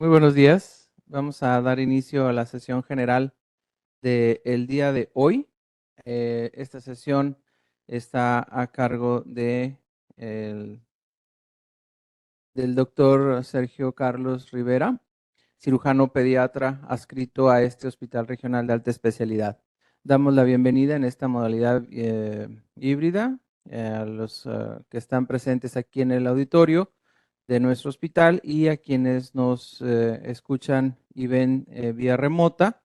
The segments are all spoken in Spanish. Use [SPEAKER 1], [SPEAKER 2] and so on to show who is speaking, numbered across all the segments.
[SPEAKER 1] Muy buenos días. Vamos a dar inicio a la sesión general del día de hoy. Esta sesión está a cargo el- del doctor Sergio Carlos Rivera, cirujano pediatra adscrito a este Hospital Regional de Alta Especialidad. Damos la bienvenida en esta modalidad híbrida a los que están presentes aquí en el auditorio de nuestro hospital y a quienes nos escuchan y ven vía remota,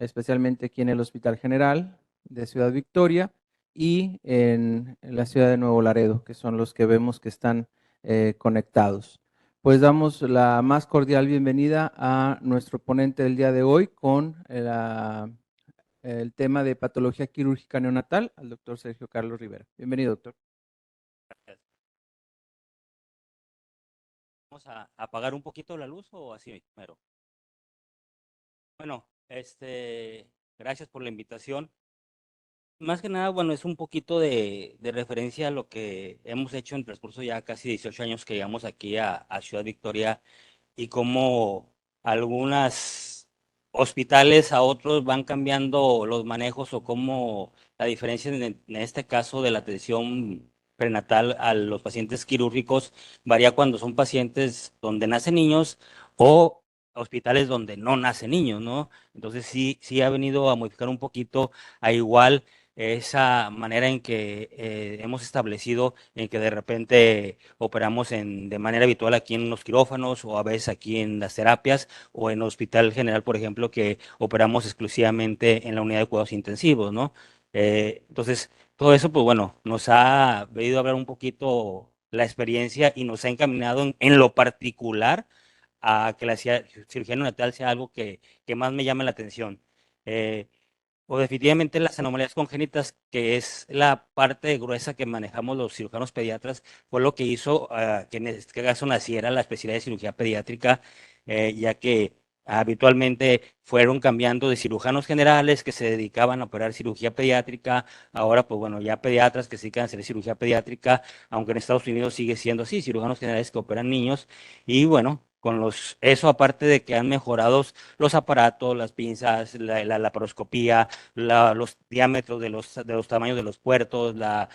[SPEAKER 1] especialmente aquí en el Hospital General de Ciudad Victoria y en la ciudad de Nuevo Laredo, que son los que vemos que están conectados. Pues damos la más cordial bienvenida a nuestro ponente del día de hoy con el tema de patología quirúrgica neonatal, al doctor Sergio Carlos Rivera. Bienvenido, doctor.
[SPEAKER 2] Vamos a apagar un poquito la luz o así mero. Bueno, gracias por la invitación. Más que nada, bueno, es un poquito de referencia a lo que hemos hecho en el transcurso ya casi 18 años que llegamos aquí a Ciudad Victoria y cómo algunos hospitales a otros van cambiando los manejos o cómo la diferencia en este caso de la atención prenatal a los pacientes quirúrgicos varía cuando son pacientes donde nacen niños o hospitales donde no nacen niños, ¿no? Entonces sí ha venido a modificar un poquito a igual esa manera en que hemos establecido en que de repente operamos de manera habitual aquí en los quirófanos o a veces aquí en las terapias o en el Hospital General, por ejemplo, que operamos exclusivamente en la unidad de cuidados intensivos, ¿no? Entonces, todo eso, pues bueno, nos ha venido a hablar un poquito la experiencia y nos ha encaminado en lo particular a que la cirugía neonatal sea algo que más me llame la atención. Eh, o definitivamente las anomalías congénitas, que es la parte gruesa que manejamos los cirujanos pediatras, fue lo que hizo que en este caso naciera la especialidad de cirugía pediátrica, ya que habitualmente fueron cambiando de cirujanos generales que se dedicaban a operar cirugía pediátrica, ahora pues bueno, ya pediatras que se dedican a hacer cirugía pediátrica, aunque en Estados Unidos sigue siendo así, cirujanos generales que operan niños, y bueno, eso aparte de que han mejorado los aparatos, las pinzas, la laparoscopía, los diámetros de los tamaños de los puertos, la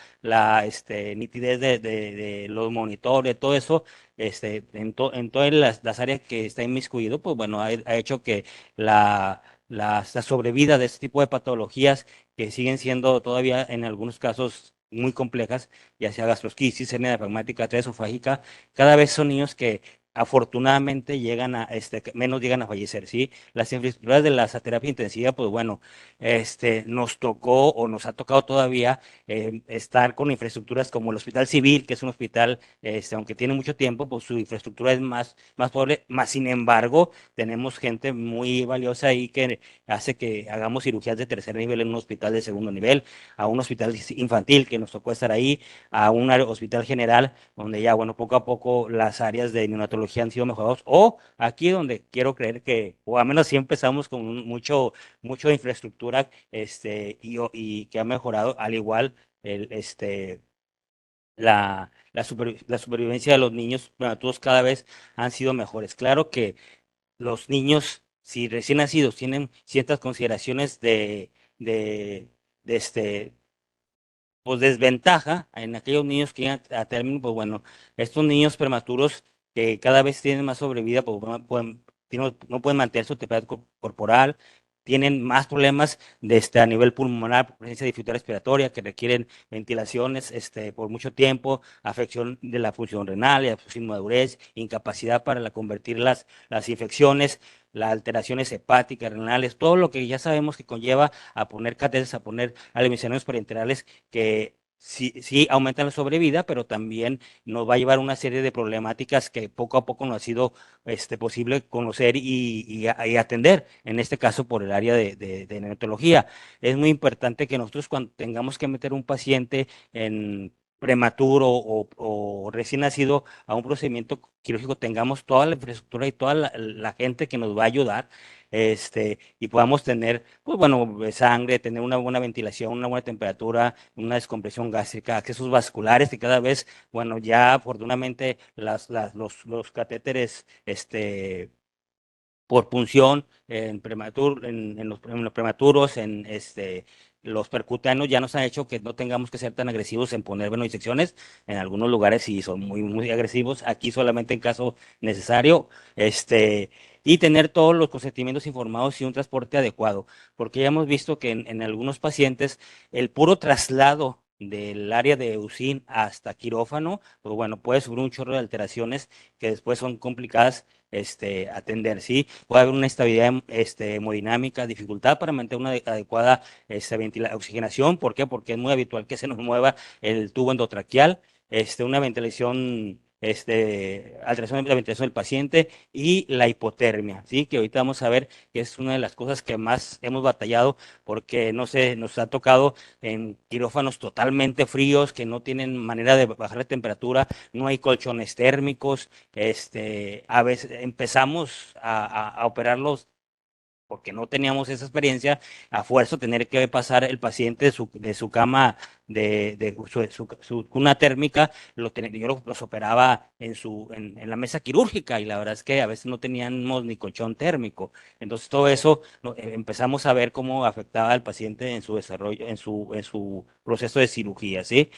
[SPEAKER 2] nitidez de los monitores, todo eso, en todas las áreas que está inmiscuido, pues bueno, ha hecho que la sobrevida de este tipo de patologías que siguen siendo todavía en algunos casos muy complejas, ya sea gastrosquisis, hernia diafragmática, esofágica, cada vez son niños que afortunadamente menos llegan a fallecer, ¿sí? Las infraestructuras de la terapia intensiva, pues bueno, nos tocó o nos ha tocado todavía estar con infraestructuras como el Hospital Civil, que es un hospital, aunque tiene mucho tiempo, pues su infraestructura es más pobre, más sin embargo, tenemos gente muy valiosa ahí que hace que hagamos cirugías de tercer nivel en un hospital de segundo nivel, a un hospital infantil que nos tocó estar ahí, a un hospital general, donde ya, bueno, poco a poco las áreas de neonatología han sido mejoradas, o aquí donde quiero creer que, o al menos sí empezamos con mucho infraestructura, y que ha mejorado, al igual, la supervivencia de los niños prematuros cada vez han sido mejores. Claro que los niños, si recién nacidos, tienen ciertas consideraciones de, de este, pues desventaja en aquellos niños que llegan a término, pues bueno, estos niños prematuros que cada vez tienen más sobrevida, pues no pueden mantener su temperatura corporal, tienen más problemas a nivel pulmonar, por presencia de dificultad respiratoria, que requieren ventilaciones por mucho tiempo, afección de la función renal, la función inmadurez, incapacidad para convertir las infecciones, las alteraciones hepáticas, renales, todo lo que ya sabemos que conlleva a poner catéteres, a poner alimentarios parenterales que sí aumentan la sobrevida, pero también nos va a llevar una serie de problemáticas que poco a poco nos ha sido posible conocer y atender, en este caso por el área de neonatología. Es muy importante que nosotros cuando tengamos que meter un paciente en prematuro o recién nacido a un procedimiento quirúrgico, tengamos toda la infraestructura y toda la gente que nos va a ayudar, y podamos tener, pues bueno, sangre, tener una buena ventilación, una buena temperatura, una descompresión gástrica, accesos vasculares, que cada vez, bueno, ya afortunadamente los catéteres, por punción en los prematuros, los percutanos ya nos han hecho que no tengamos que ser tan agresivos en poner disecciones. En algunos lugares sí son muy agresivos, aquí solamente en caso necesario, y tener todos los consentimientos informados y un transporte adecuado, porque ya hemos visto que en algunos pacientes el puro traslado del área de UCIN hasta quirófano, pues bueno, puede sufrir un chorro de alteraciones que después son complicadas atender, ¿sí? Puede haber una estabilidad hemodinámica, dificultad para mantener una adecuada oxigenación. ¿Por qué? Porque es muy habitual que se nos mueva el tubo endotraqueal, una ventilación, alteración de la ventilación del paciente y la hipotermia, ¿sí? Que ahorita vamos a ver que es una de las cosas que más hemos batallado porque, no sé, nos ha tocado en quirófanos totalmente fríos que no tienen manera de bajar la temperatura, no hay colchones térmicos, a veces empezamos a operarlos porque no teníamos esa experiencia, a fuerza tener que pasar el paciente de su cama, su cuna térmica, yo los operaba en la mesa quirúrgica y la verdad es que a veces no teníamos ni colchón térmico. Entonces todo eso empezamos a ver cómo afectaba al paciente en su desarrollo, en su proceso de cirugía, ¿sí?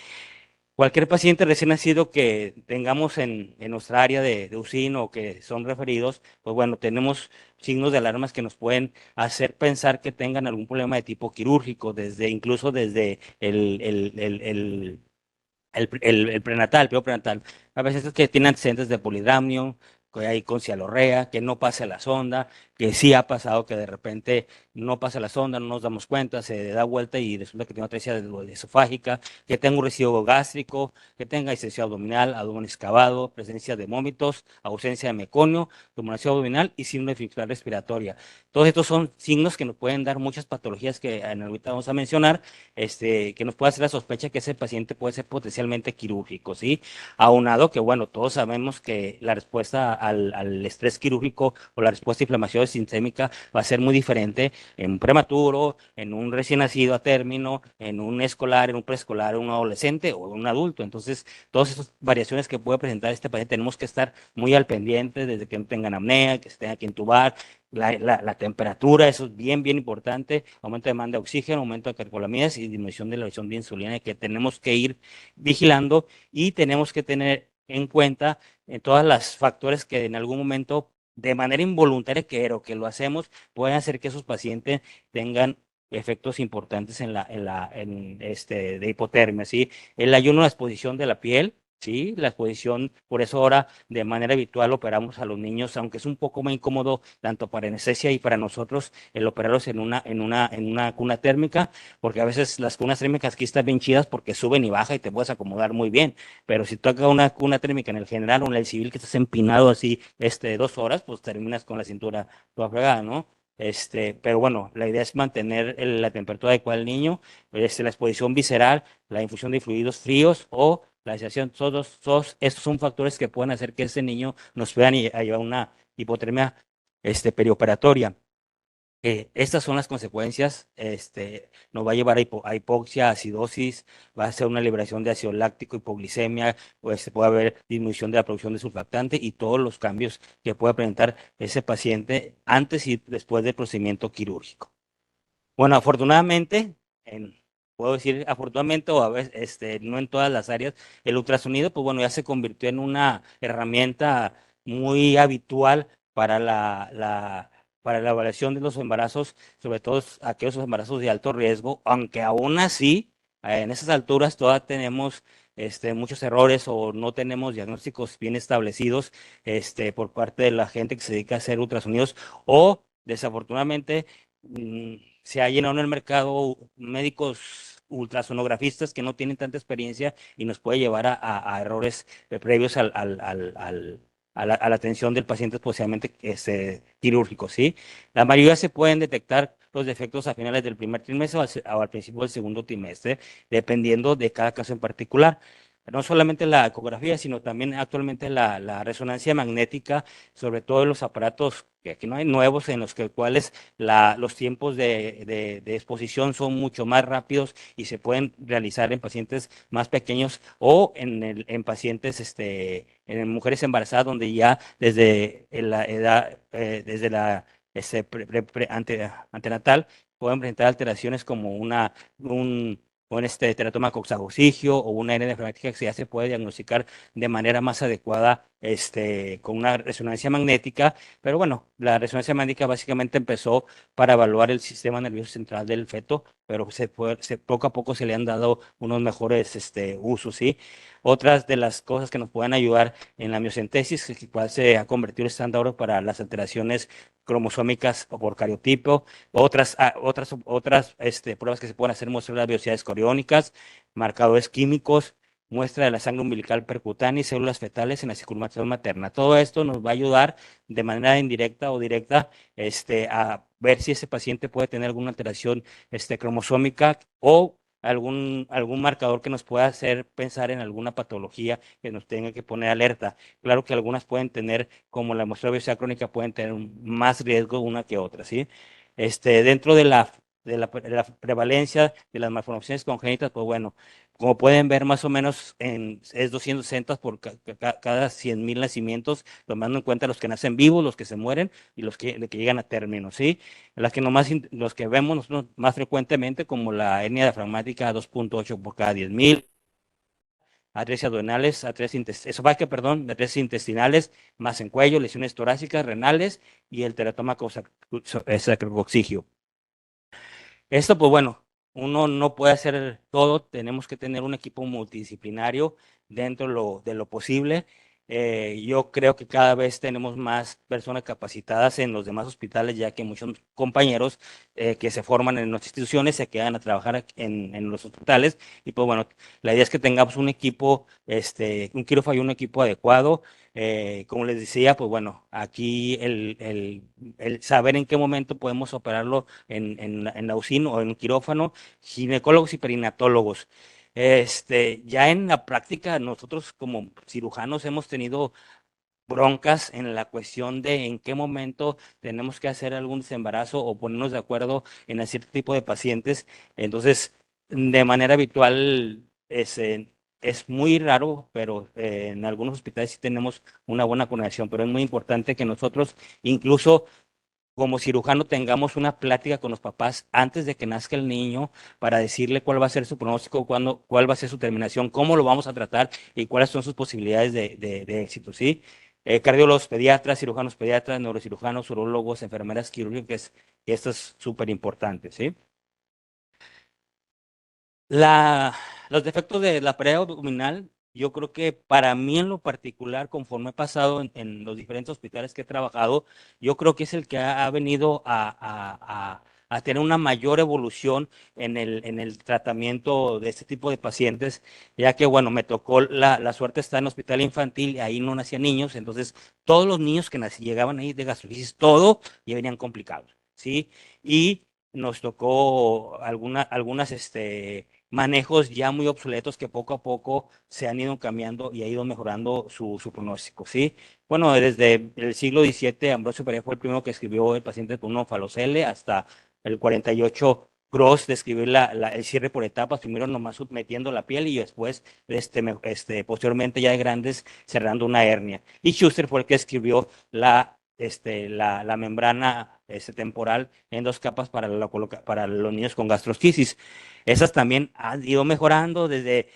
[SPEAKER 2] Cualquier paciente recién nacido que tengamos en nuestra área de UCIN o que son referidos, pues bueno, tenemos signos de alarmas que nos pueden hacer pensar que tengan algún problema de tipo quirúrgico, incluso desde el prenatal, el periodo prenatal. A veces es que tiene antecedentes de polidramnio, que hay con cialorrea, que no pase la sonda, que sí ha pasado que de repente no pasa la sonda, no nos damos cuenta, se da vuelta y resulta que tiene una atresia esofágica, que tenga un residuo gástrico, que tenga distensión abdominal, abdomen excavado, presencia de vómitos, ausencia de meconio, tumoración abdominal y síndrome dificultad respiratoria. Todos estos son signos que nos pueden dar muchas patologías que ahorita vamos a mencionar, que nos puede hacer la sospecha que ese paciente puede ser potencialmente quirúrgico, ¿sí? Aunado que, bueno, todos sabemos que la respuesta al estrés quirúrgico o la respuesta a inflamación sistémica va a ser muy diferente en un prematuro, en un recién nacido a término, en un escolar, en un preescolar, en un adolescente o en un adulto. Entonces, todas esas variaciones que puede presentar este paciente tenemos que estar muy al pendiente desde que no tengan apnea, que se tenga que intubar, la temperatura, eso es bien importante, aumento de demanda de oxígeno, aumento de catecolamidas y disminución de la presión de insulina que tenemos que ir vigilando y tenemos que tener en cuenta en todas las factores que en algún momento de manera involuntaria que lo hacemos, pueden hacer que esos pacientes tengan efectos importantes de hipotermia, ¿sí? El ayuno, la exposición de la piel, sí, la exposición, por eso ahora de manera habitual operamos a los niños, aunque es un poco más incómodo tanto para anestesia y para nosotros el operarlos en una cuna térmica, porque a veces las cunas térmicas aquí están bien chidas porque suben y bajan y te puedes acomodar muy bien, pero si toca una cuna térmica en el general o en el civil que estás empinado así, 2 horas, pues terminas con la cintura toda fregada, ¿no? Pero bueno, la idea es mantener la temperatura adecuada del niño, la exposición visceral, la infusión de fluidos fríos o la deshidratación, todos estos son factores que pueden hacer que ese niño nos puedan llevar a una hipotermia perioperatoria. Estas son las consecuencias, nos va a llevar a hipoxia, acidosis, va a ser una liberación de ácido láctico, hipoglicemia, pues puede haber disminución de la producción de surfactante y todos los cambios que puede presentar ese paciente antes y después del procedimiento quirúrgico. Bueno, afortunadamente, puedo decir afortunadamente o a veces, no en todas las áreas, el ultrasonido, pues bueno, ya se convirtió en una herramienta muy habitual para para la evaluación de los embarazos, sobre todo aquellos embarazos de alto riesgo, aunque aún así, en esas alturas todavía tenemos muchos errores o no tenemos diagnósticos bien establecidos por parte de la gente que se dedica a hacer ultrasonidos o desafortunadamente se ha llenado en el mercado médicos ultrasonografistas que no tienen tanta experiencia y nos puede llevar a errores previos a la atención del paciente, especialmente quirúrgico, ¿sí? La mayoría se pueden detectar los defectos a finales del primer trimestre o al principio del segundo trimestre, dependiendo de cada caso en particular. No solamente la ecografía, sino también actualmente la resonancia magnética, sobre todo en los aparatos que aquí no hay nuevos en los cuales los tiempos de exposición son mucho más rápidos y se pueden realizar en pacientes más pequeños o en pacientes, en mujeres embarazadas donde ya desde la edad, desde la antenatal pueden presentar alteraciones como un teratoma coxagocigio o una hernia nefrática que ya se puede diagnosticar de manera más adecuada con una resonancia magnética. Pero bueno, la resonancia magnética básicamente empezó para evaluar el sistema nervioso central del feto, pero poco a poco se le han dado unos mejores usos, ¿sí? Otras de las cosas que nos pueden ayudar en la miocentesis, que cual se ha convertido en estándar para las alteraciones cromosómicas o por cariotipo, otras pruebas que se pueden hacer, muestra las velocidades coriónicas, marcadores químicos, muestra de la sangre umbilical percutánea y células fetales en la circunvalación materna. Todo esto nos va a ayudar de manera indirecta o directa a ver si ese paciente puede tener alguna alteración cromosómica o algún marcador que nos pueda hacer pensar en alguna patología que nos tenga que poner alerta. Claro que algunas pueden tener, como la muestra de obesidad crónica, pueden tener más riesgo una que otra, ¿sí? Dentro de la prevalencia de las malformaciones congénitas, pues bueno, como pueden ver, más o menos es 260 por cada 100,000 nacimientos, tomando en cuenta los que nacen vivos, los que se mueren y los que llegan a término, ¿sí? Las que nomás, los que vemos nosotros más frecuentemente, como la hernia diafragmática 2.8 por cada 10,000, atresia adrenales, esofágica, perdón, atresia intestinales, más en cuello, lesiones torácicas, renales y el teratoma sacrococcigio. Esto, pues bueno, uno no puede hacer todo, tenemos que tener un equipo multidisciplinario dentro de lo posible. Yo creo que cada vez tenemos más personas capacitadas en los demás hospitales, ya que muchos compañeros que se forman en nuestras instituciones se quedan a trabajar en los hospitales. Y pues bueno, la idea es que tengamos un equipo, un quirófano y un equipo adecuado. Como les decía, pues bueno, aquí el saber en qué momento podemos operarlo en la UCIN o en un quirófano, ginecólogos y perinatólogos. Ya en la práctica, nosotros como cirujanos hemos tenido broncas en la cuestión de en qué momento tenemos que hacer algún desembarazo o ponernos de acuerdo en cierto tipo de pacientes. Entonces, de manera habitual es muy raro, pero en algunos hospitales sí tenemos una buena coordinación, pero es muy importante que nosotros incluso como cirujano tengamos una plática con los papás antes de que nazca el niño para decirle cuál va a ser su pronóstico, cuál va a ser su terminación, cómo lo vamos a tratar y cuáles son sus posibilidades de éxito, ¿sí? Cardiólogos, pediatras, cirujanos pediatras, neurocirujanos, urólogos, enfermeras quirúrgicas, y esto es súper importante, ¿sí? La, los defectos de la pared abdominal, yo creo que para mí en lo particular, conforme he pasado en los diferentes hospitales que he trabajado, yo creo que es el que ha venido a tener una mayor evolución en el tratamiento de este tipo de pacientes, ya que, bueno, me tocó la suerte de estar en el hospital infantil y ahí no nacían niños, entonces todos los niños que llegaban ahí de gastrolitis, todo, ya venían complicados, ¿sí? Y nos tocó algunas, manejos ya muy obsoletos que poco a poco se han ido cambiando y ha ido mejorando su pronóstico, ¿sí? Bueno, desde el siglo XVII, Ambrosio Perea fue el primero que escribió el paciente con un falocele, hasta el 48, Gross describió el cierre por etapas, primero nomás metiendo la piel y después, posteriormente ya de grandes, cerrando una hernia. Y Schuster fue el que escribió la membrana temporal en dos capas para los niños con gastrosquisis. Esas también han ido mejorando desde,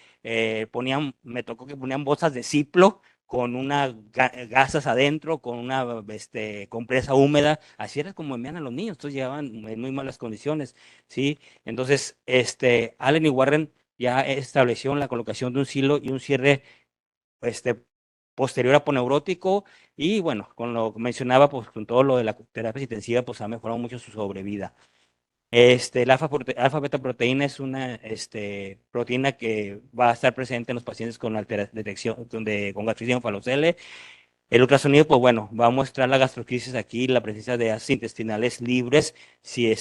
[SPEAKER 2] me tocó que ponían bolsas de ciplo con gasas adentro, con una compresa húmeda, así era como envían a los niños, entonces llegaban en muy malas condiciones, ¿sí? Entonces, Allen y Warren ya establecieron la colocación de un silo y un cierre este, posterior a poneurótico, y bueno, con lo que mencionaba, pues con todo lo de la terapia intensiva, pues ha mejorado mucho su sobrevida. Alfa beta proteína es una proteína que va a estar presente en los pacientes con detección con gastritis falocele. El ultrasonido, pues bueno, va a mostrar la gastrocrisis aquí, la presencia de ácidos intestinales libres, si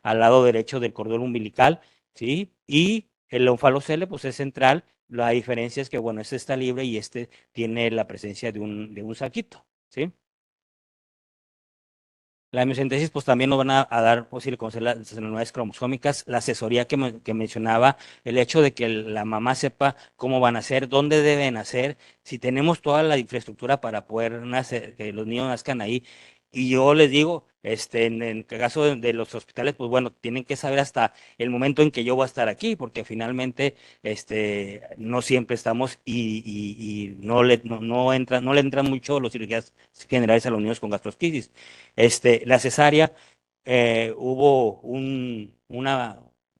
[SPEAKER 2] al lado derecho del cordón umbilical, ¿sí? Y el onfalocele, pues es central. La diferencia es que, bueno, este está libre y este tiene la presencia de un saquito, ¿sí? La amniocentesis, pues también nos van a dar posible conocer las anormalidades cromosómicas, la asesoría que mencionaba, el hecho de que la mamá sepa cómo van a ser, dónde deben nacer, si tenemos toda la infraestructura para poder nacer, que los niños nazcan ahí. Y yo les digo, en el caso de los hospitales, pues bueno, tienen que saber hasta el momento en que yo voy a estar aquí, porque finalmente, no siempre estamos y no le entran mucho los cirugías generales a los niños con gastrosquisis. La cesárea, hubo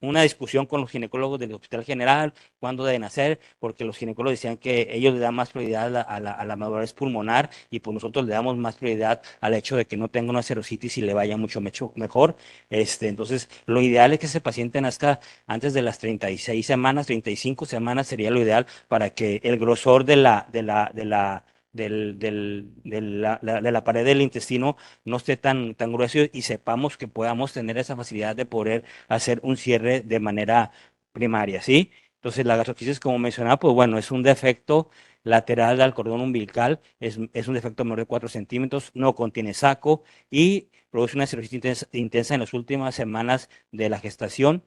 [SPEAKER 2] una discusión con los ginecólogos del Hospital General, cuándo deben hacer, porque los ginecólogos decían que ellos le dan más prioridad a la madurez pulmonar y pues nosotros le damos más prioridad al hecho de que no tenga una serositis y le vaya mucho mejor. Entonces, lo ideal es que ese paciente nazca antes de las 36 semanas, 35 semanas sería lo ideal para que el grosor de la pared del intestino no esté tan grueso y sepamos que podamos tener esa facilidad de poder hacer un cierre de manera primaria, ¿sí? Entonces, la gastrosquisis, como mencionaba, pues bueno, es un defecto lateral del cordón umbilical, es un defecto menor de 4 centímetros, no contiene saco y produce una cirrosis intensa en las últimas semanas de la gestación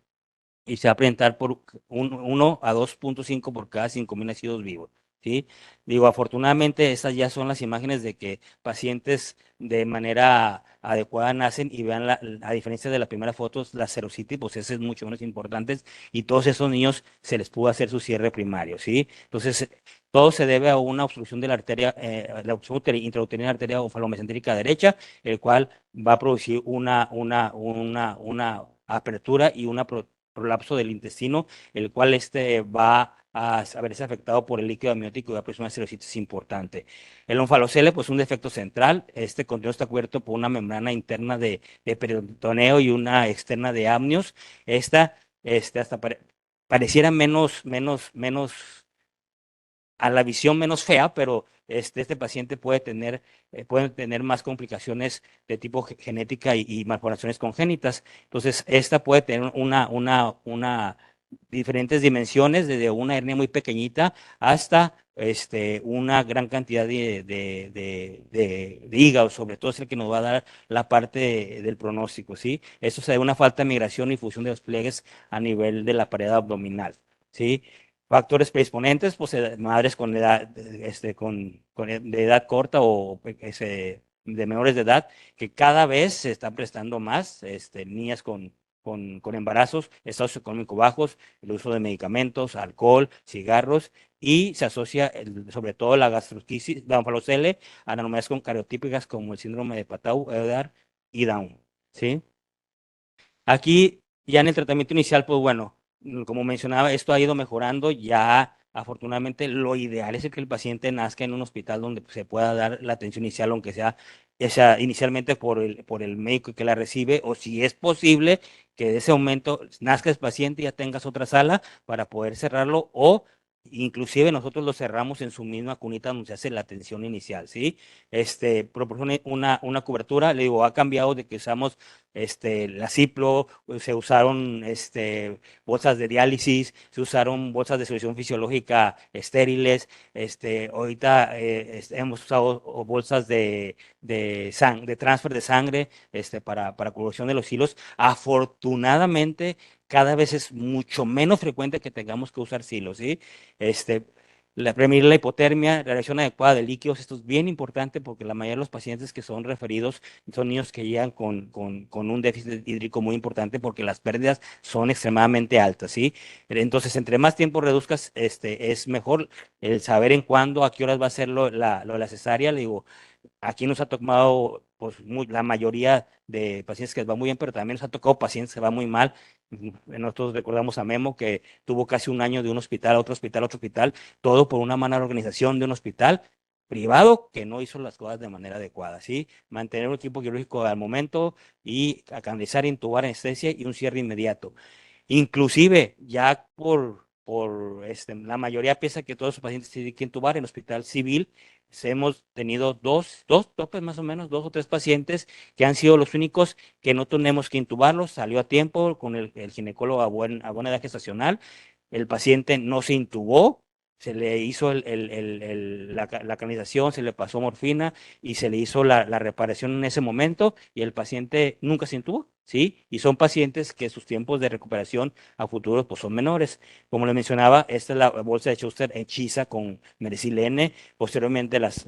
[SPEAKER 2] y se va a presentar por 1 a 2,5 por cada 5,000 nacidos vivos. ¿Sí? Digo, afortunadamente estas ya son las imágenes de que pacientes de manera adecuada nacen y vean, a diferencia de la primera foto, la serositis, pues ese es mucho menos importante y todos esos niños se les pudo hacer su cierre primario, ¿sí? Entonces, todo se debe a una obstrucción de la arteria, la obstrucción intrauterina de la arteria oftalomesentérica derecha, el cual va a producir una apertura y una prolapso del intestino, el cual va a verse afectado por el líquido amniótico y va a producir una cirrosis importante. El onfalocele, pues un defecto central, este contenido está cubierto por una membrana interna de peritoneo y una externa de amnios. Esta, hasta pareciera a la visión menos fea, pero este paciente puede tener más complicaciones de tipo genética y malformaciones congénitas. Entonces, esta puede tener una diferentes dimensiones, desde una hernia muy pequeñita hasta una gran cantidad de hígado, sobre todo es el que nos va a dar la parte del pronóstico, ¿sí? Esto se debe a una falta de migración y fusión de los pliegues a nivel de la pared abdominal, ¿sí? Factores predisponentes, pues madres con edad, de edad corta o de menores de edad, que cada vez se están prestando más, niñas con embarazos, estados económicos bajos, el uso de medicamentos, alcohol, cigarros, y se asocia sobre todo la gastrosquisis, la onfalocele, a anomalías cardiotípicas como el síndrome de Patau-Edar y Down, ¿sí? Aquí, ya en el tratamiento inicial, pues bueno, como mencionaba, esto ha ido mejorando. Ya, afortunadamente, lo ideal es que el paciente nazca en un hospital donde se pueda dar la atención inicial, aunque sea esa, inicialmente por el médico que la recibe, o si es posible, que de ese momento nazca el paciente y ya tengas otra sala para poder cerrarlo, o inclusive nosotros lo cerramos en su misma cunita donde se hace la atención inicial, ¿sí? Proporciona una cobertura, le digo, ha cambiado de que usamos la Ciplo, se usaron bolsas de diálisis, se usaron bolsas de solución fisiológica estériles, ahorita hemos usado bolsas de transfer de sangre para curación de los hilos. Afortunadamente, cada vez es mucho menos frecuente que tengamos que usar silos, ¿sí? Este, prevenir la hipotermia, la reacción adecuada de líquidos, esto es bien importante porque la mayoría de los pacientes que son referidos son niños que llegan con un déficit hídrico muy importante porque las pérdidas son extremadamente altas, ¿sí? Entonces, entre más tiempo reduzcas, es mejor el saber en cuándo, a qué horas va a ser la cesárea. Le digo, aquí nos ha tocado, pues, la mayoría de pacientes que les va muy bien, pero también nos ha tocado pacientes que van muy mal. Nosotros recordamos a Memo que tuvo casi un año de un hospital a otro hospital a otro hospital, todo por una mala organización de un hospital privado que no hizo las cosas de manera adecuada, ¿sí? Mantener un equipo quirúrgico al momento y canalizar, intubar, anestesia y un cierre inmediato. Inclusive, ya la mayoría piensa que todos los pacientes tienen que intubar. En el hospital civil hemos tenido dos topes más o menos, 2 o 3 pacientes que han sido los únicos que no tenemos que intubarlos. Salió a tiempo con el ginecólogo a buena edad gestacional. El paciente no se intubó, se le hizo la canalización, se le pasó morfina y se le hizo la reparación en ese momento y el paciente nunca se intubó, ¿sí? Y son pacientes que sus tiempos de recuperación a futuro pues, son menores. Como le mencionaba, esta es la bolsa de Schuster hechiza con mericilene, posteriormente las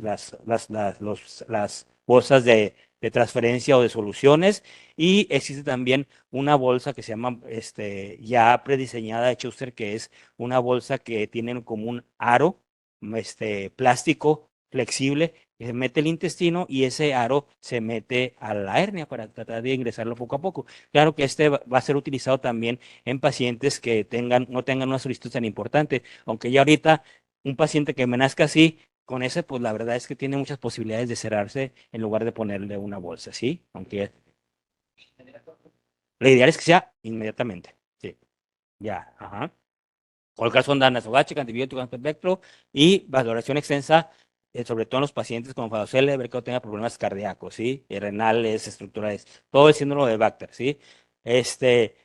[SPEAKER 2] bolsas de transferencia o de soluciones y existe también una bolsa que se llama ya prediseñada de Schuster que es una bolsa que tiene como un aro plástico flexible que se mete el intestino y ese aro se mete a la hernia para tratar de ingresarlo poco a poco. Claro que va a ser utilizado también en pacientes que no tengan una solicitud tan importante, aunque ya ahorita un paciente que me nazca así, con ese, pues la verdad es que tiene muchas posibilidades de cerrarse en lugar de ponerle una bolsa, ¿sí? Aunque lo ideal es que sea inmediatamente, sí, ya, ajá. Colcalzón, nasogástrica, antibiótico, antiespectro y valoración extensa, sobre todo en los pacientes con varicocele, ver que no tenga problemas cardíacos, ¿sí? Y renales, estructurales, todo el síndrome de Bacter, ¿sí? Este,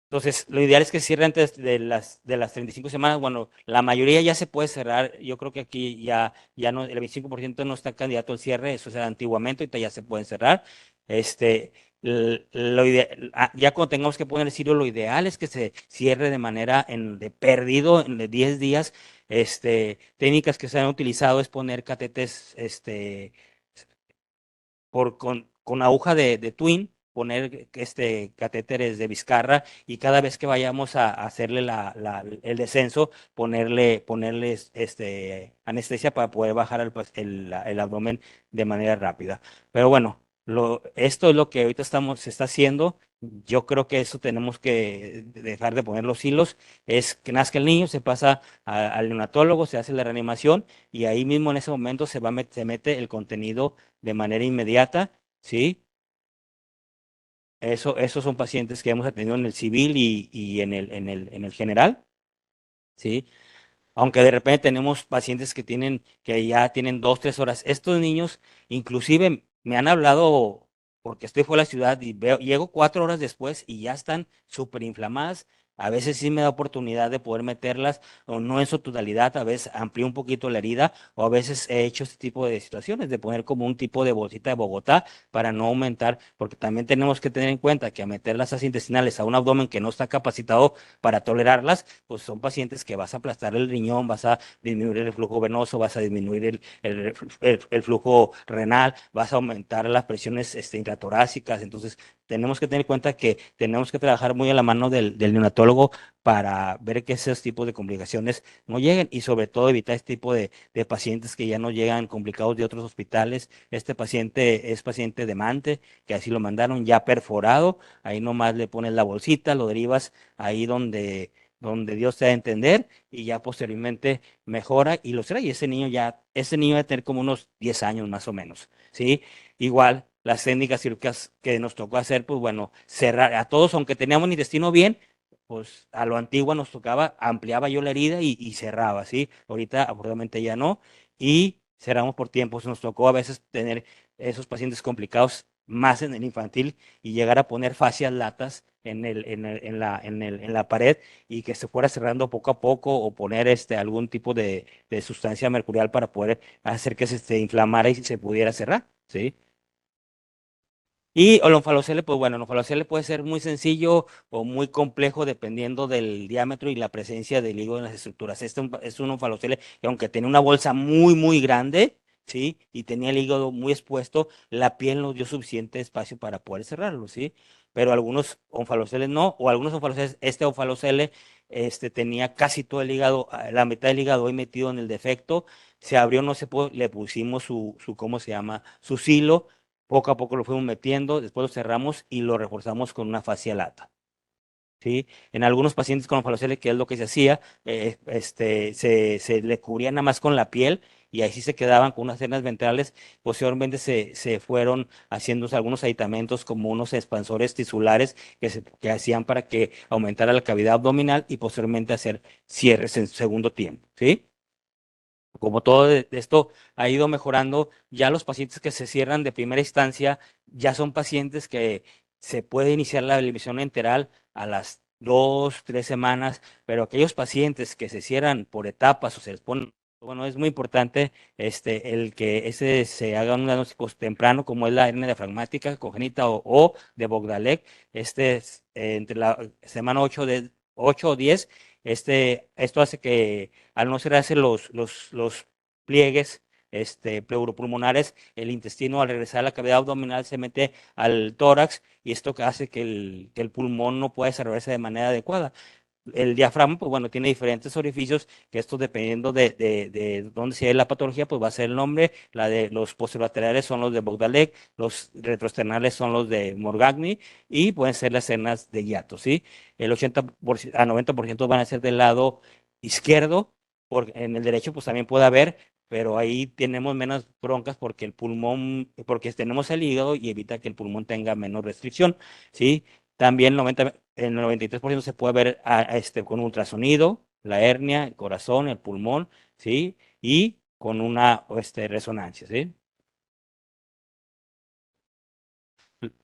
[SPEAKER 2] entonces, lo ideal es que cierre antes de las 35 semanas. Bueno, la mayoría ya se puede cerrar. Yo creo que aquí ya no, el 25% no está candidato al cierre. Eso era antiguamente, ahorita ya se pueden cerrar. Este, ya cuando tengamos que poner el cirio, lo ideal es que se cierre de manera de perdido en de 10 días. Técnicas que se han utilizado es poner catéteres, con aguja de Twin, poner catéteres de Vizcarra y cada vez que vayamos a hacerle el descenso, ponerles anestesia para poder bajar el abdomen de manera rápida. Pero bueno, esto es lo que ahorita se está haciendo. Yo creo que eso tenemos que dejar de poner los hilos. Es que nazca el niño, se pasa al neonatólogo, se hace la reanimación y ahí mismo en ese momento se mete el contenido de manera inmediata, ¿sí? Esos son pacientes que hemos atendido en el civil y en el general, ¿sí? Aunque de repente tenemos pacientes que ya tienen 2, 3 horas. Estos niños, inclusive, me han hablado porque estoy fuera de la ciudad y llego 4 horas después y ya están súper inflamadas. A veces sí me da oportunidad de poder meterlas, o no en su totalidad, a veces amplío un poquito la herida, o a veces he hecho este tipo de situaciones, de poner como un tipo de bolsita de Bogotá para no aumentar, porque también tenemos que tener en cuenta que a meter las asas intestinales a un abdomen que no está capacitado para tolerarlas, pues son pacientes que vas a aplastar el riñón, vas a disminuir el flujo venoso, vas a disminuir el flujo renal, vas a aumentar las presiones intratorácicas. Entonces, tenemos que tener en cuenta que tenemos que trabajar muy a la mano del neonatólogo para ver que esos tipos de complicaciones no lleguen y sobre todo evitar este tipo de pacientes que ya no llegan complicados de otros hospitales. Este paciente es paciente demante, que así lo mandaron ya perforado, ahí nomás le pones la bolsita, lo derivas ahí donde Dios te da a entender y ya posteriormente mejora y lo será. Y ese niño va a tener como unos 10 años más o menos, ¿sí? Igual las técnicas quirúrgicas que nos tocó hacer, pues bueno, cerrar a todos, aunque teníamos el intestino bien, pues a lo antiguo nos tocaba, ampliaba yo la herida y cerraba, ¿sí? Ahorita afortunadamente ya no y cerramos por tiempos. Nos tocó a veces tener esos pacientes complicados más en el infantil y llegar a poner fascias latas en la pared y que se fuera cerrando poco a poco o poner algún tipo de sustancia mercurial para poder hacer que se inflamara y se pudiera cerrar, ¿sí? Y el onfalocele, pues bueno, el onfalocele puede ser muy sencillo o muy complejo dependiendo del diámetro y la presencia del hígado en las estructuras. Es un onfalocele que aunque tenía una bolsa muy, muy grande, ¿sí? Y tenía el hígado muy expuesto, la piel nos dio suficiente espacio para poder cerrarlo, ¿sí? Pero algunos onfaloceles no, o algunos onfaloceles, este onfalocele, tenía casi todo el hígado, la mitad del hígado hoy metido en el defecto, se abrió, no se pudo, le pusimos ¿cómo se llama? Su silo, poco a poco lo fuimos metiendo, después lo cerramos y lo reforzamos con una fascia lata. ¿Sí? En algunos pacientes con onfalocele, que es lo que se hacía, se le cubría nada más con la piel y ahí sí se quedaban con unas hernias ventrales. Posteriormente se fueron haciendo algunos aditamentos como unos expansores tisulares que hacían para que aumentara la cavidad abdominal y posteriormente hacer cierres en segundo tiempo. ¿Sí? Como todo esto ha ido mejorando, ya los pacientes que se cierran de primera instancia ya son pacientes que se puede iniciar la eliminación enteral a las 2, 3 semanas, pero aquellos pacientes que se cierran por etapas o se les pone, bueno, es muy importante el que ese se haga un diagnóstico temprano, como es la hernia diafragmática congénita o de Bogdalek, entre la semana 8 o 10, esto hace que al no cerrarse los pliegues pleuropulmonares, el intestino al regresar a la cavidad abdominal se mete al tórax y esto que hace que el pulmón no pueda desarrollarse de manera adecuada. El diafragma, pues bueno, tiene diferentes orificios, que esto dependiendo de dónde sea la patología, pues va a ser el nombre. La de los posterolaterales son los de Bogdalek, los retroesternales son los de Morgagni y pueden ser las hernias de hiato, ¿sí? El 80% a 90% van a ser del lado izquierdo, porque en el derecho pues también puede haber, pero ahí tenemos menos broncas porque el pulmón, porque tenemos el hígado y evita que el pulmón tenga menos restricción, ¿sí? También el 93% se puede ver con ultrasonido, la hernia, el corazón, el pulmón, ¿sí? Y con una resonancia, ¿sí?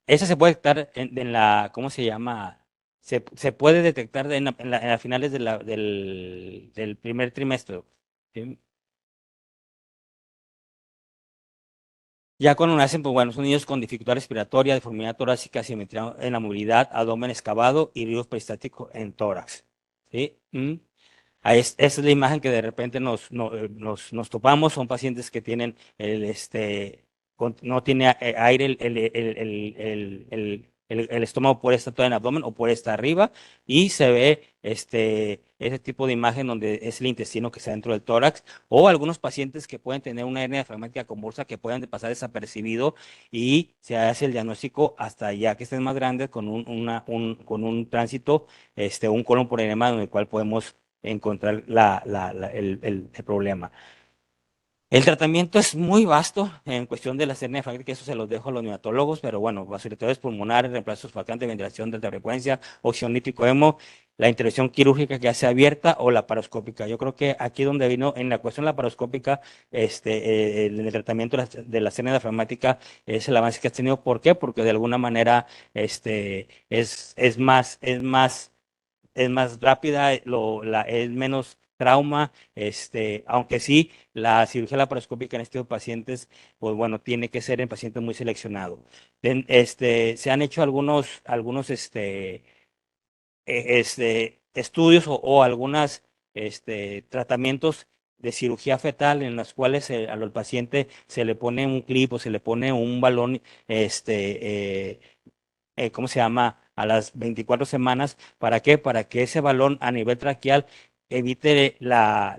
[SPEAKER 2] Esa se puede detectar en la, ¿cómo se llama? Se puede detectar en las finales del primer trimestre, ¿sí? Ya cuando nacen, pues bueno, son niños con dificultad respiratoria, deformidad torácica, simetría en la movilidad, abdomen excavado y ríos peristático en tórax, ¿sí? Esa es la imagen que de repente nos topamos. Son pacientes que tienen no tiene aire el estómago puede estar todo en el abdomen o puede estar arriba y se ve ese tipo de imagen donde es el intestino que está dentro del tórax o algunos pacientes que pueden tener una hernia diafragmática convulsa que pueden pasar desapercibido y se hace el diagnóstico hasta ya que estén más grandes con con un tránsito, un colon por enema en el cual podemos encontrar el problema. El tratamiento es muy vasto en cuestión de la hernia diafragmática, eso se los dejo a los neonatólogos, pero bueno, vasodilatadores pulmonares, reemplazo surfactante, ventilación de alta frecuencia, oxígeno nítrico hemo, la intervención quirúrgica que hace abierta o laparoscópica. Yo creo que aquí donde vino en la cuestión laparoscópica, el tratamiento de la hernia diafragmática es el avance que has tenido. ¿Por qué? Porque de alguna manera es más rápida, es menos trauma, aunque sí, la cirugía laparoscópica en estos pacientes, pues bueno, tiene que ser en pacientes muy seleccionados. Se han hecho algunos estudios o algunas tratamientos de cirugía fetal en los cuales al paciente se le pone un clip o se le pone un balón, ¿cómo se llama? A las 24 semanas. ¿Para qué? Para que ese balón a nivel traqueal evite la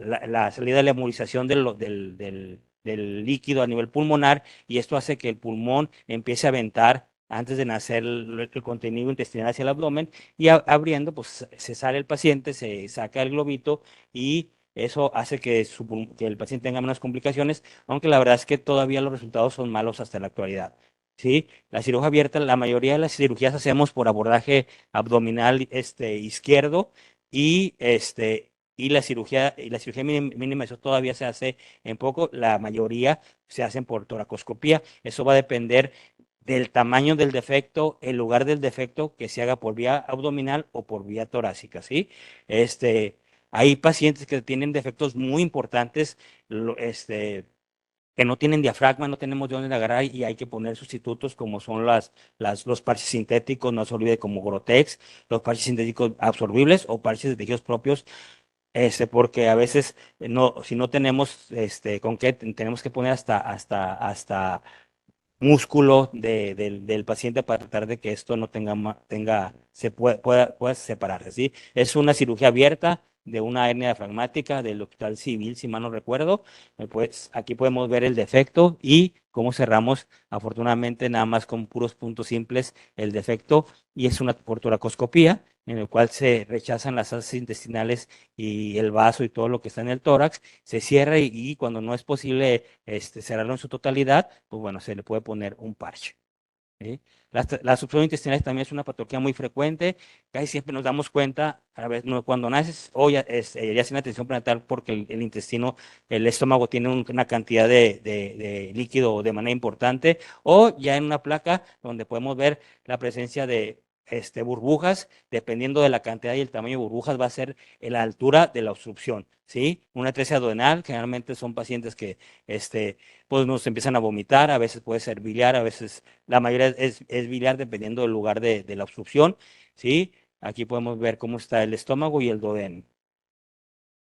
[SPEAKER 2] salida de la embolización del líquido a nivel pulmonar y esto hace que el pulmón empiece a aventar antes de nacer el contenido intestinal hacia el abdomen y abriendo, pues se sale el paciente, se saca el globito y eso hace que, que el paciente tenga menos complicaciones, aunque la verdad es que todavía los resultados son malos hasta la actualidad. ¿Sí? La cirugía abierta, la mayoría de las cirugías hacemos por abordaje abdominal izquierdo y la cirugía mínima, eso todavía se hace en poco, la mayoría se hacen por toracoscopía. Eso va a depender del tamaño del defecto, el lugar del defecto que se haga por vía abdominal o por vía torácica, ¿sí? Hay pacientes que tienen defectos muy importantes, que no tienen diafragma, no tenemos de dónde agarrar y hay que poner sustitutos como son los parches sintéticos, no se olvide como Grotex, los parches sintéticos absorbibles o parches de tejidos propios, porque a veces si no tenemos con qué, tenemos que poner hasta músculo del paciente para tratar de que esto no pueda separarse, ¿sí? Es una cirugía abierta de una hernia diafragmática del Hospital Civil, si mal no recuerdo. Pues aquí podemos ver el defecto y cómo cerramos, afortunadamente, nada más con puros puntos simples el defecto y es una por toracoscopía en el cual se rechazan las asas intestinales y el vaso y todo lo que está en el tórax, se cierra y cuando no es posible cerrarlo en su totalidad, pues bueno, se le puede poner un parche. ¿Sí? La obstrucción intestinal también es una patología muy frecuente. Casi siempre nos damos cuenta, a ver, cuando naces o ya sin atención prenatal porque el intestino, el estómago tiene una cantidad de líquido de manera importante, o ya en una placa donde podemos ver la presencia de burbujas, dependiendo de la cantidad y el tamaño de burbujas, va a ser la altura de la obstrucción, ¿sí? Una atresia duodenal, generalmente son pacientes que, pues nos empiezan a vomitar, a veces puede ser biliar, a veces, la mayoría es biliar dependiendo del lugar de la obstrucción, ¿sí? Aquí podemos ver cómo está el estómago y el duodeno.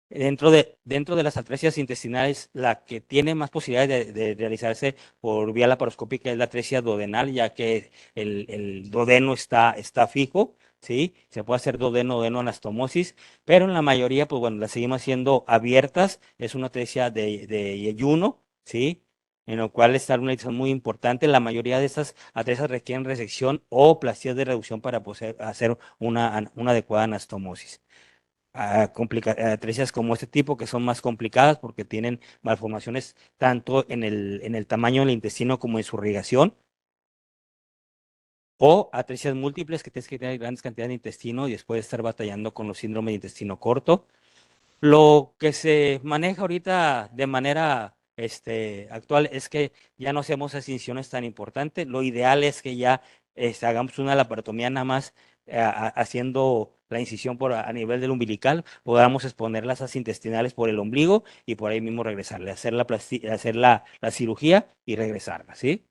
[SPEAKER 2] Dentro de las atresias intestinales, la que tiene más posibilidades de realizarse por vía laparoscópica es la atresia duodenal, ya que el duodeno está fijo, ¿sí? Se puede hacer duodeno anastomosis, pero en la mayoría, pues bueno, las seguimos haciendo abiertas, es una atresia de yeyuno, ¿sí? En lo cual está una decisión muy importante. La mayoría de estas atresias requieren resección o plastías de reducción para poder hacer una adecuada anastomosis atrezias como este tipo que son más complicadas porque tienen malformaciones tanto en el tamaño del intestino como en su irrigación, o atrezias múltiples que tienes que tener grandes cantidades de intestino y después estar batallando con los síndromes de intestino corto. Lo que se maneja ahorita de manera actual es que ya no hacemos esas incisiones tan importantes. Lo ideal es que ya hagamos una laparotomía nada más haciendo la incisión a nivel del umbilical, podamos exponer las asas intestinales por el ombligo y por ahí mismo regresarle, hacer la cirugía y regresarla, ¿sí?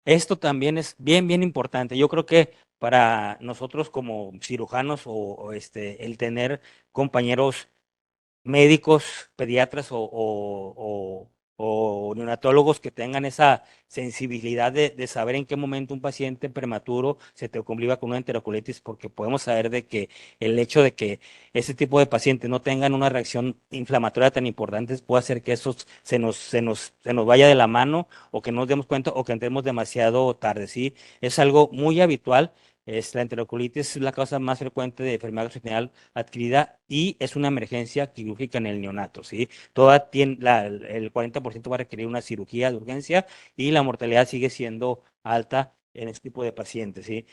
[SPEAKER 2] Esto también es bien, bien importante. Yo creo que para nosotros como cirujanos el tener compañeros médicos, pediatras o neonatólogos que tengan esa sensibilidad de saber en qué momento un paciente prematuro se te complica con una enterocolitis, porque podemos saber de que el hecho de que ese tipo de pacientes no tengan una reacción inflamatoria tan importante puede hacer que eso se nos vaya de la mano o que no nos demos cuenta o que entremos demasiado tarde, ¿sí? Es algo muy habitual. La enterocolitis es la causa más frecuente de enfermedad gastrointestinal adquirida y es una emergencia quirúrgica en el neonato, ¿sí? El 40% va a requerir una cirugía de urgencia y la mortalidad sigue siendo alta en este tipo de pacientes, ¿sí?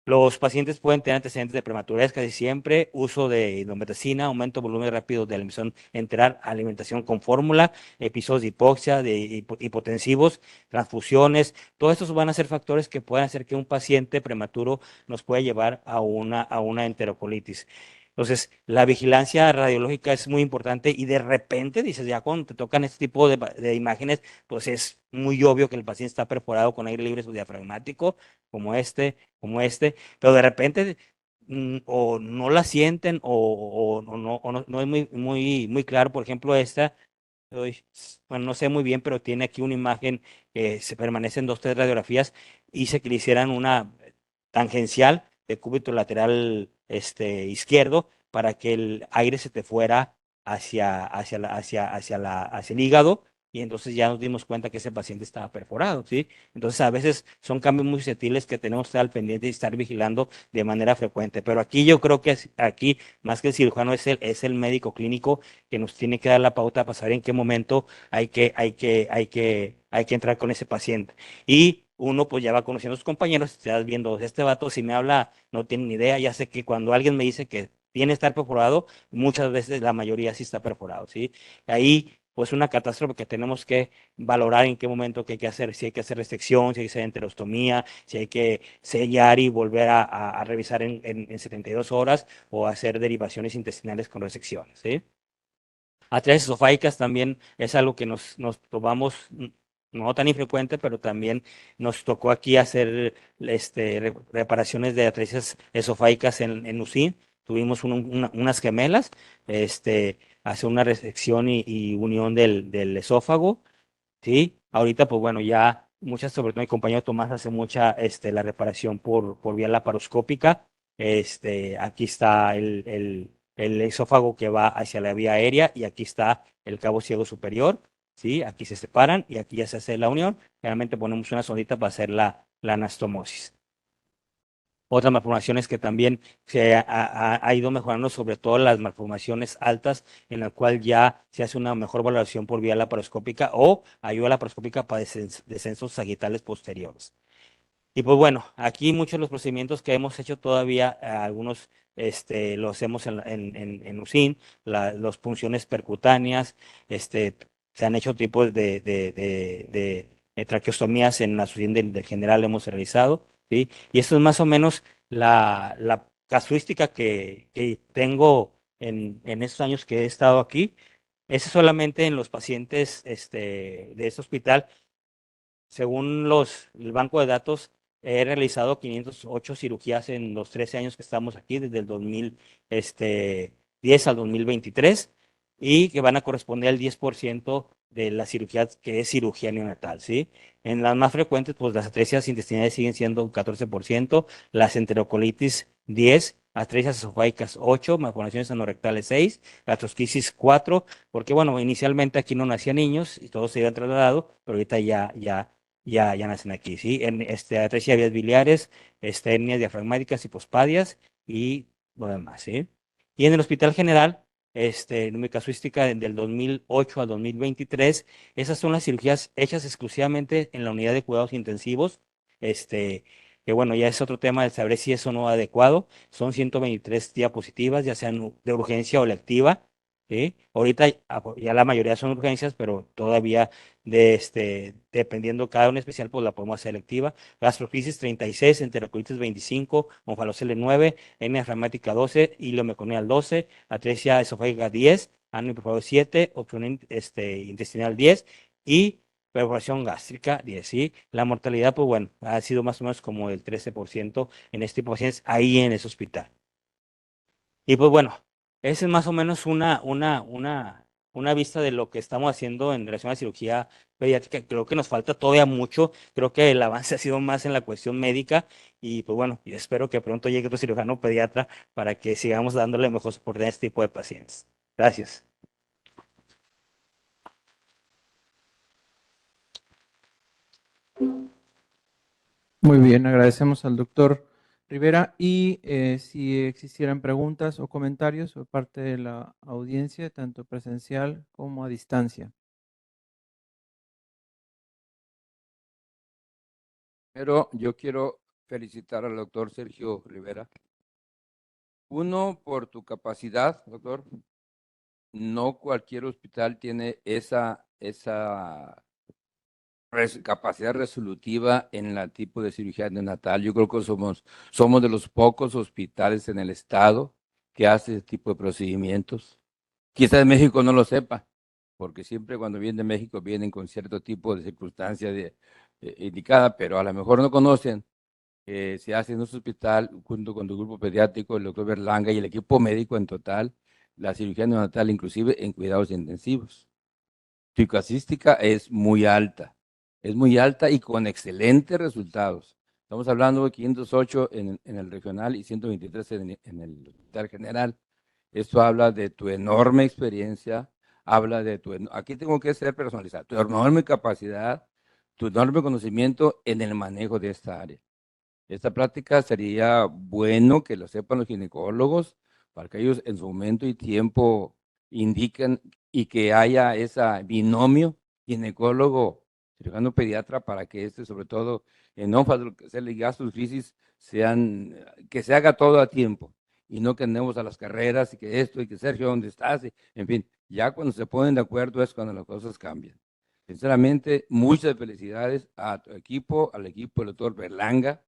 [SPEAKER 2] Los pacientes pueden tener antecedentes de prematurez casi siempre, uso de indometacina, aumento de volumen rápido de alimentación enteral, alimentación con fórmula, episodios de hipoxia, de hipotensivos, transfusiones. Todos estos van a ser factores que pueden hacer que un paciente prematuro nos pueda llevar a una enterocolitis. Entonces, la vigilancia radiológica es muy importante y de repente, dices, ya cuando te tocan este tipo de imágenes, pues es muy obvio que el paciente está perforado con aire libre subdiafragmático, como este, pero de repente o no la sienten o no es muy, muy, muy claro. Por ejemplo, esta, uy, bueno, no sé muy bien, pero tiene aquí una imagen que se permanecen dos, tres radiografías. Hice que le hicieran una tangencial de cúbito lateral izquierdo para que el aire se te fuera hacia el hígado y entonces ya nos dimos cuenta que ese paciente estaba perforado, ¿sí? Entonces a veces son cambios muy susceptibles que tenemos que estar al pendiente y estar vigilando de manera frecuente. Pero aquí yo creo que aquí más que el cirujano es el médico clínico que nos tiene que dar la pauta para saber en qué momento hay que entrar con ese paciente. Y uno pues ya va conociendo a sus compañeros, estás viendo, este vato si me habla no tiene ni idea, ya sé que cuando alguien me dice que tiene que estar perforado, muchas veces la mayoría sí está perforado, ¿sí? Ahí pues una catástrofe que tenemos que valorar en qué momento que hay que hacer, si hay que hacer resección, si hay que hacer enterostomía, si hay que sellar y volver a revisar en 72 horas o hacer derivaciones intestinales con resecciones, ¿sí? Atresia esofágicas también es algo que nos tomamos, no tan infrecuente, pero también nos tocó aquí hacer reparaciones de atresias esofágicas en UCIN. Tuvimos unas gemelas, hacer una resección y unión del esófago, ¿sí? Ahorita, pues bueno, ya muchas, sobre todo mi compañero Tomás hace mucha la reparación por vía laparoscópica. Aquí está el esófago que va hacia la vía aérea y aquí está el cabo ciego superior, ¿sí? Aquí se separan y aquí ya se hace la unión. Realmente ponemos una sondita para hacer la anastomosis. Otras malformaciones que también se ha ido mejorando, sobre todo las malformaciones altas, en la cual ya se hace una mejor valoración por vía laparoscópica o ayuda laparoscópica para descensos sagittales posteriores. Y pues bueno, aquí muchos de los procedimientos que hemos hecho todavía, algunos los hacemos en UCIN, las punciones percutáneas, se han hecho tipos de traqueostomías en la UCIN del general hemos realizado, ¿sí? Y eso es más o menos la casuística que tengo en estos años que he estado aquí. Eso solamente en los pacientes de este hospital. Según el banco de datos, he realizado 508 cirugías en los 13 años que estamos aquí, desde el 2010 al 2023, y que van a corresponder al 10% de la cirugía que es cirugía neonatal, ¿sí? En las más frecuentes, pues las atresias intestinales siguen siendo un 14%, las enterocolitis 10%, atresias esofágicas 8%, malformaciones anorrectales 6%, gastrosquisis 4%, porque bueno, inicialmente aquí no nacían niños y todos se iban trasladados, pero ahorita ya nacen aquí, ¿sí? En atresia de vías biliares, hernias diafragmáticas, hipospadias y lo demás, ¿sí? Y en el Hospital General, en mi casuística del 2008 al 2023, esas son las cirugías hechas exclusivamente en la unidad de cuidados intensivos, que bueno, ya es otro tema de saber si es o no adecuado. Son 123 diapositivas, ya sean de urgencia o electiva, ¿sí? Ahorita ya la mayoría son urgencias, pero todavía dependiendo cada una especial, pues la podemos hacer electiva. Gastrocrisis 36, enterocolitis 25, onfalocele 9, hernia diafragmática 12, ileomeconía 12, atresia esofágica 10, ano hiperfago 7, obstrucción intestinal 10 y perforación gástrica 10, ¿sí? La mortalidad, pues bueno, ha sido más o menos como del 13% en este tipo de pacientes ahí en ese hospital. Y pues bueno, esa es más o menos una vista de lo que estamos haciendo en relación a cirugía pediátrica. Creo que nos falta todavía mucho. Creo que el avance ha sido más en la cuestión médica. Y pues bueno, y espero que pronto llegue otro cirujano pediatra para que sigamos dándole mejor soporte a este tipo de pacientes. Gracias.
[SPEAKER 1] Muy bien, agradecemos al doctor Rivera y si existieran preguntas o comentarios por parte de la audiencia, tanto presencial como a distancia.
[SPEAKER 3] Pero yo quiero felicitar al doctor Sergio Rivera. Uno, por tu capacidad, doctor. No cualquier hospital tiene esa capacidad resolutiva en el tipo de cirugía neonatal. Yo creo que somos de los pocos hospitales en el estado que hace ese tipo de procedimientos. Quizás México no lo sepa, porque siempre cuando vienen de México vienen con cierto tipo de circunstancia indicada, pero a lo mejor no conocen. Se hace en nuestro hospital junto con tu grupo pediátrico, el doctor Berlanga y el equipo médico en total, la cirugía neonatal, inclusive en cuidados intensivos. Tu casística es muy alta y con excelentes resultados. Estamos hablando de 508 en el regional y 123 en el hospital general. Esto habla de tu enorme experiencia, habla de aquí tengo que ser personalizado, tu enorme capacidad, tu enorme conocimiento en el manejo de esta área. Esta práctica sería bueno que lo sepan los ginecólogos para que ellos en su momento y tiempo indiquen y que haya ese binomio ginecólogo cirujano pediatra para que sobre todo en ónfalo y gastrocrisis que se haga todo a tiempo y no que andemos a las carreras y que esto y que Sergio, ¿dónde estás? En fin, ya cuando se ponen de acuerdo es cuando las cosas cambian. Sinceramente, muchas felicidades a tu equipo, al equipo del doctor Berlanga.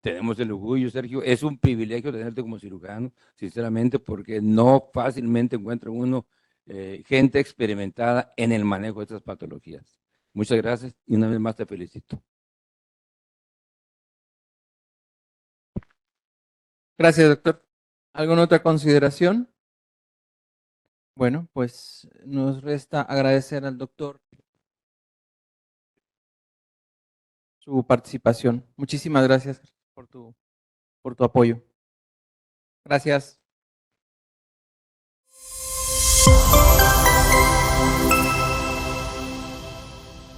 [SPEAKER 3] Tenemos el orgullo, Sergio. Es un privilegio tenerte como cirujano, sinceramente, porque no fácilmente encuentra uno gente experimentada en el manejo de estas patologías. Muchas gracias y una vez más te felicito.
[SPEAKER 1] Gracias, doctor. ¿Alguna otra consideración? Bueno, pues nos resta agradecer al doctor su participación. Muchísimas gracias por tu apoyo. Gracias.